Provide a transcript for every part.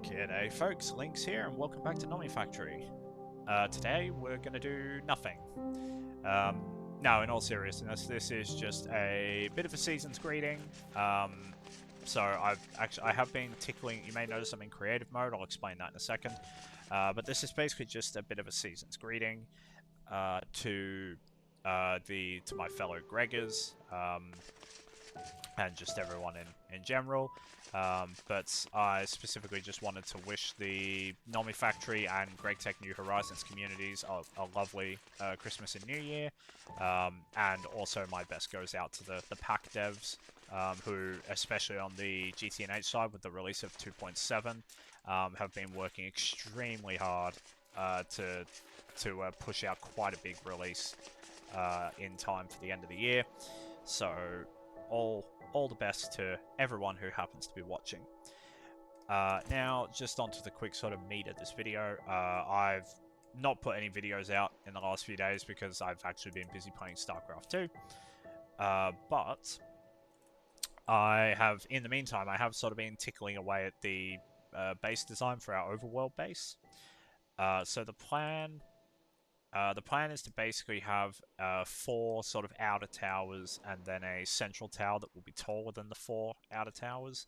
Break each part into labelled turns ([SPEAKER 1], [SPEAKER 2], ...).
[SPEAKER 1] G'day folks, Links here and welcome back to Nomifactory. Today we're going to do nothing. No, in all seriousness, this is just a bit of a season's greeting. So I have been tickling, you may notice I'm in creative mode, I'll explain that in a second. But this is basically just a bit of a season's greeting to my fellow Gregors. And just everyone in general. But I specifically just wanted to wish the Nomifactory and GregTech New Horizons communities a lovely Christmas and New Year. And also my best goes out to the pack devs, who, especially on the GTNH side with the release of 2.7, have been working extremely hard to push out quite a big release in time for the end of the year. So all the best to everyone who happens to be watching. Now, just onto the quick sort of meat of this video. I've not put any videos out in the last few days because I've actually been busy playing StarCraft 2. But I have, in the meantime, I have sort of been tickling away at the base design for our overworld base. So the plan is to basically have 4 sort of outer towers and then a central tower that will be taller than the 4 outer towers.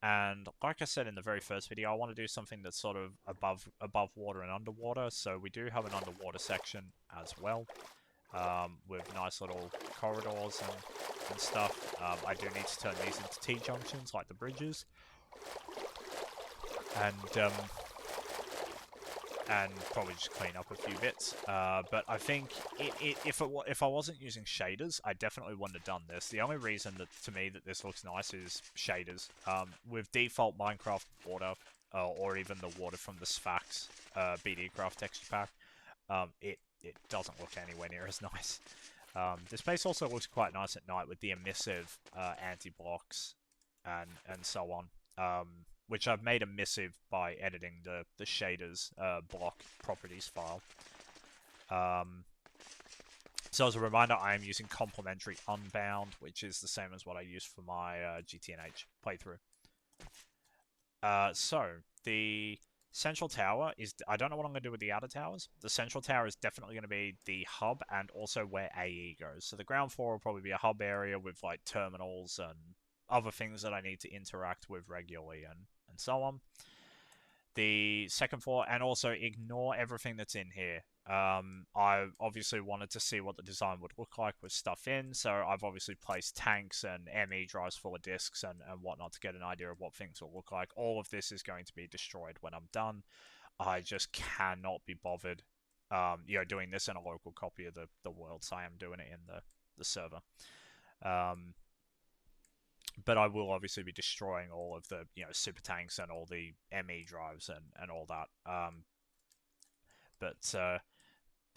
[SPEAKER 1] And like I said in the very first video, I want to do something that's sort of above water and underwater. So we do have an underwater section as well, with nice little corridors and stuff. I do need to turn these into T-junctions like the bridges. And probably just clean up a few bits. But I think if I wasn't using shaders, I definitely wouldn't have done this. The only reason that to me that this looks nice is shaders. With default Minecraft water, or even the water from the Sphax BD Craft texture pack, it doesn't look anywhere near as nice. This place also looks quite nice at night with the emissive anti-blocks and so on. Which I've made emissive by editing the shaders block properties file. So as a reminder, I am using complementary unbound, which is the same as what I used for my GTNH playthrough. So the central tower is, I don't know what I'm going to do with the outer towers. The central tower is definitely going to be the hub and also where AE goes. So the ground floor will probably be a hub area with like terminals and other things that I need to interact with regularly and so on. The second floor, and also ignore everything that's in here. I obviously wanted to see what the design would look like with stuff in, so I've obviously placed tanks and ME drives full of discs and whatnot to get an idea of what things will look like. All of this is going to be destroyed when I'm done. I just cannot be bothered doing this in a local copy of the world, so I am doing it in the server. But I will obviously be destroying all of the, super tanks and all the ME drives and all that. But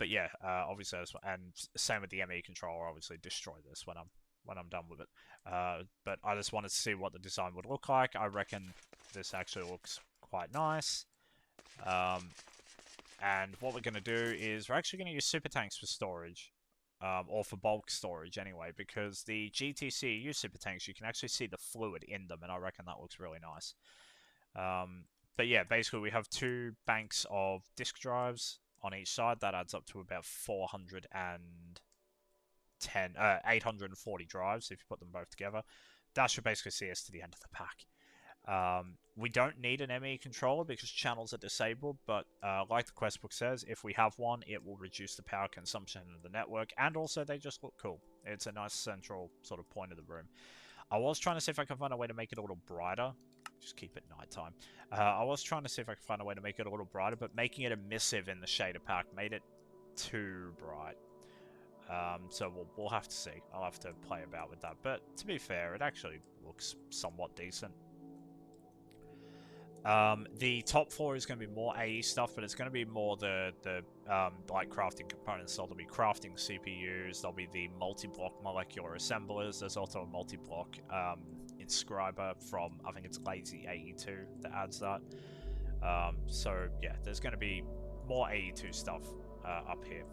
[SPEAKER 1] yeah, obviously, and same with the ME controller. Obviously, destroy this when I'm done with it. But I just wanted to see what the design would look like. I reckon this actually looks quite nice. And what we're going to do is we're actually going to use super tanks for storage. Or for bulk storage anyway, because the GT CEu super tanks, you can actually see the fluid in them, and I reckon that looks really nice. But yeah, basically we have 2 banks of disk drives on each side. That adds up to about 840 drives if you put them both together. That should basically see us to the end of the pack. We don't need an ME controller because channels are disabled, but like the quest book says, if we have one, it will reduce the power consumption of the network, and also they just look cool. It's a nice central sort of point of the room. I was trying to see if I can find a way to make it a little brighter. Just keep it nighttime. I was trying to see if I could find a way to make it a little brighter, but making it emissive in the shader pack made it too bright. So we'll have to see. I'll have to play about with that. But to be fair, it actually looks somewhat decent. The top floor is going to be more AE stuff, but it's going to be more the like crafting components. So there'll be crafting CPUs, there'll be the multi-block molecular assemblers, there's also a multi-block inscriber from, I think it's Lazy AE2 that adds that. So yeah, there's going to be more AE2 stuff up here.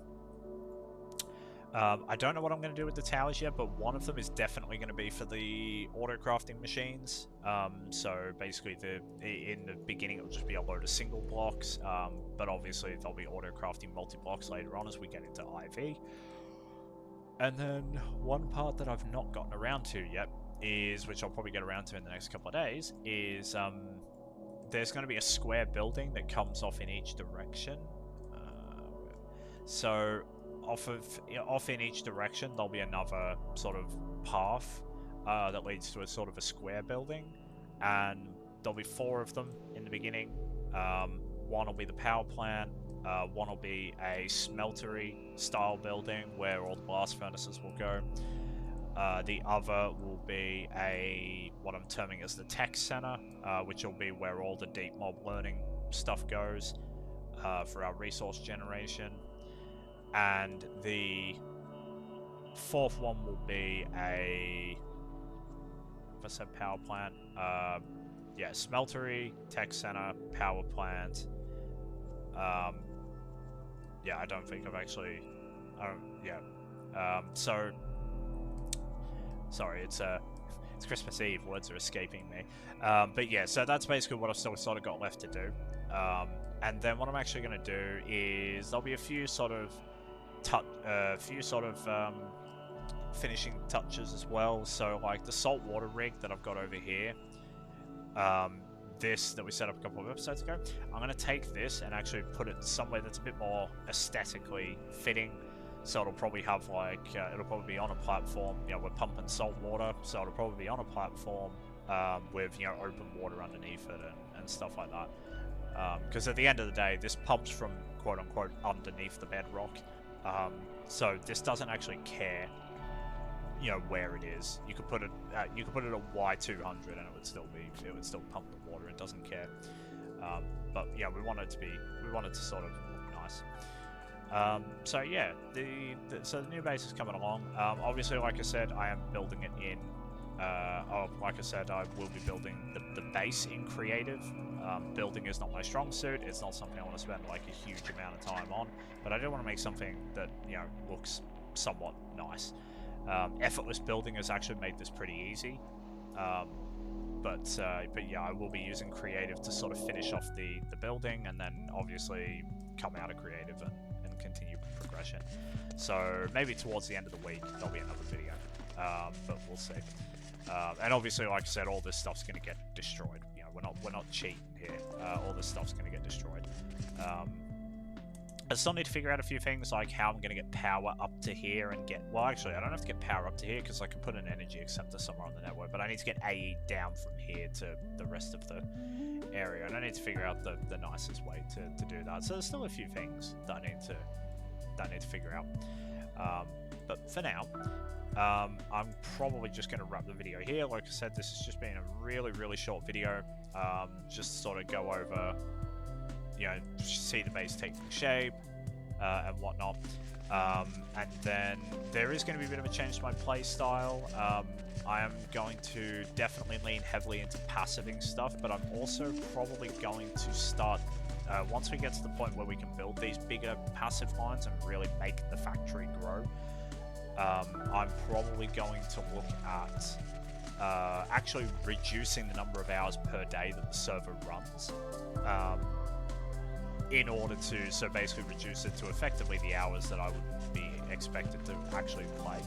[SPEAKER 1] I don't know what I'm going to do with the towers yet, but one of them is definitely going to be for the auto crafting machines. So basically, in the beginning it'll just be a load of single blocks, but obviously there'll be auto crafting multi-blocks later on as we get into IV. And then one part that I've not gotten around to yet is, which I'll probably get around to in the next couple of days, is there's going to be a square building that comes off in each direction. So off in each direction there'll be another sort of path that leads to a sort of a square building, and there'll be 4 of them in the beginning. One will be the power plant, one will be a smeltery style building where all the blast furnaces will go. The other will be what I'm terming as the tech center, which will be where all the deep mob learning stuff goes for our resource generation. And the 4th one will be if I said power plant, yeah, smeltery, tech center, power plant. Yeah, I don't think I've actually, so, sorry, it's Christmas Eve, words are escaping me. But yeah, so that's basically what I've still sort of got left to do. And then what I'm actually going to do is there'll be a few sort of finishing touches as well. So like the saltwater rig that I've got over here, this that we set up a couple of episodes ago, I'm going to take this and actually put it somewhere that's a bit more aesthetically fitting. So it'll probably have like, it'll probably be on a platform, you know, we're pumping salt water, so it'll probably be on a platform with, you know, open water underneath it and stuff like that. Because at the end of the day, this pumps from quote-unquote underneath the bedrock. So this doesn't actually care, you know, where it is. You could put it at Y200 and it would still pump the water. It doesn't care. But yeah, we want it to sort of look nice. So yeah, so the new base is coming along. Obviously, like I said, I am building it in. Like I said, I will be building the base in creative. Building is not my strong suit. It's not something I want to spend like a huge amount of time on. But I do want to make something that, you know, looks somewhat nice. Effortless building has actually made this pretty easy. But yeah, I will be using creative to sort of finish off the building, and then obviously come out of creative and continue progression. So maybe towards the end of the week there'll be another video, but we'll see. And obviously, like I said, all this stuff's going to get destroyed. You know, we're not cheating here. All this stuff's going to get destroyed. I still need to figure out a few things, like how I'm going to get power up to here and get... Well, actually, I don't have to get power up to here because I can put an energy acceptor somewhere on the network, but I need to get AE down from here to the rest of the area, and I need to figure out the nicest way to do that. So there's still a few things that I need to figure out. But for now, I'm probably just going to wrap the video here. Like I said, this has just been a really, really short video. Just to sort of go over, you know, see the base taking shape and whatnot. And then there is going to be a bit of a change to my play style. I am going to definitely lean heavily into passiving stuff, but I'm also probably going to start, once we get to the point where we can build these bigger passive lines and really make the factory grow, I'm probably going to look at actually reducing the number of hours per day that the server runs, in order to, so basically reduce it to effectively the hours that I would be expected to actually play,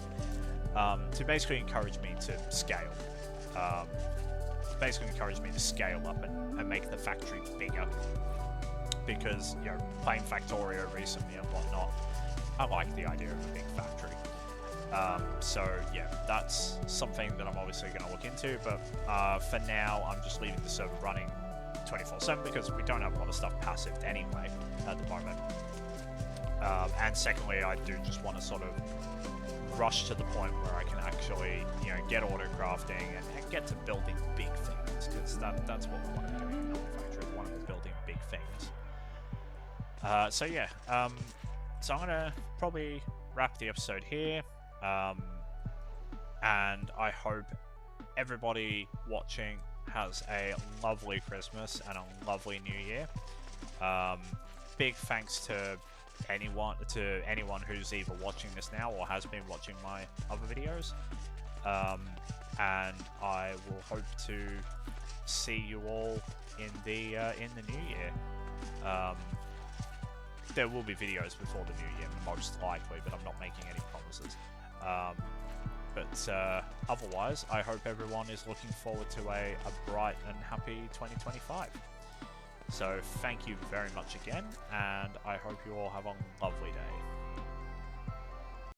[SPEAKER 1] to basically encourage me to scale, up and make the factory bigger, because, you know, playing Factorio recently and whatnot, I like the idea of a big factory. So yeah, that's something that I'm obviously going to look into, but for now I'm just leaving the server running 24/7 because we don't have a lot of stuff passive anyway at the moment. And secondly, I do just want to sort of rush to the point where I can actually, you know, get auto crafting and get to building big things, because that's what we want to be doing in Nomifactory. We want to be building big things. So yeah, so I'm going to probably wrap the episode here. And I hope everybody watching has a lovely Christmas and a lovely New Year. Big thanks to anyone who's either watching this now or has been watching my other videos. And I will hope to see you all in the new year. There will be videos before the new year, most likely, but I'm not making any promises. But otherwise, I hope everyone is looking forward to a bright and happy 2025. So thank you very much again, and I hope you all have a lovely day.